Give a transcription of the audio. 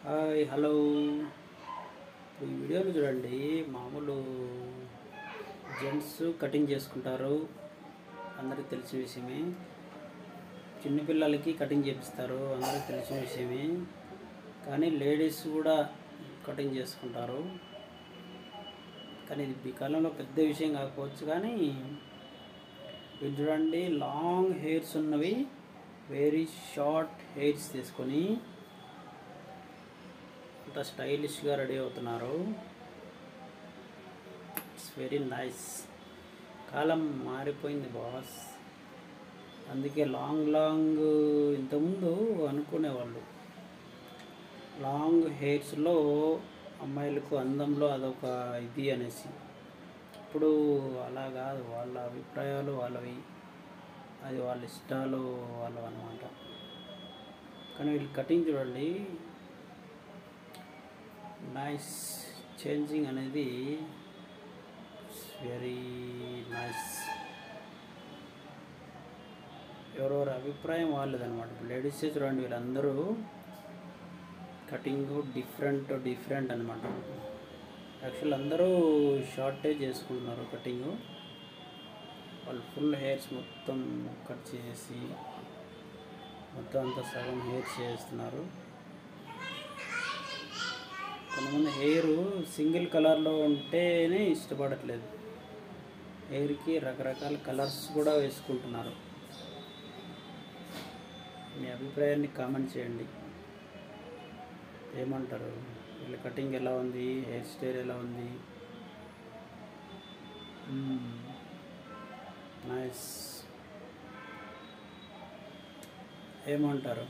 Hi hello. ఈ వీడియోలో చూడండి, మామూలు జెంట్స్ కటింగ్ చేసుకుంటారు, అందరికీ తెలిసిన విషయమే. చిన్నపిల్లలకి కటింగ్ చేపిస్తారు, అందరికీ తెలిసిన విషయమే. కానీ లేడీస్ కూడా కటింగ్ చేసుకుంటారు. కానీ ఇది ఈ కాలంలో పెద్ద విషయం కాకపోవచ్చు, కానీ వీళ్ళు చూడండి, లాంగ్ హెయిర్స్ ఉన్నవి వెరీ షార్ట్ హెయిర్స్ తీసుకొని అంత స్టైలిష్గా రెడీ అవుతున్నారు. It's very nice. కాలం మారిపోయింది బాస్. అందుకే లాంగ్ ఇంతకుముందు అనుకునేవాళ్ళు లాంగ్ హెయిర్స్లో అమ్మాయిలకు అందంలో అదొక ఇది అనేసి. ఇప్పుడు అలా కాదు, వాళ్ళ అభిప్రాయాలు వాళ్ళవి, అది వాళ్ళ ఇష్టాలు వాళ్ళవి అన్నమాట. కానీ వీళ్ళు కటింగ్ చూడండి, నైస్ చేంజింగ్ అనేది వెరీ నైస్. ఎవరెవరి అభిప్రాయం వాళ్ళదనమాట. లేడీసే చూడండి, వీళ్ళందరూ కటింగ్ డిఫరెంట్ అనమాట. యాక్చువల్ అందరూ షార్టే చేసుకుంటున్నారు కటింగ్. వాళ్ళు ఫుల్ హెయిర్స్ మొత్తం కట్ చేసి మొత్తం అంతా సగం హెయిర్స్ చేస్తున్నారు. కొంతమంది హెయిర్ సింగిల్ కలర్లో ఉంటేనే ఇష్టపడట్లేదు, హెయిర్కి రకరకాల కలర్స్ కూడా వేసుకుంటున్నారు. మీ అభిప్రాయాన్ని కామెంట్ చేయండి. ఏమంటారు? వీళ్ళ కటింగ్ ఎలా ఉంది, హెయిర్ స్టైల్ ఎలా ఉంది? నైస్. ఏమంటారు?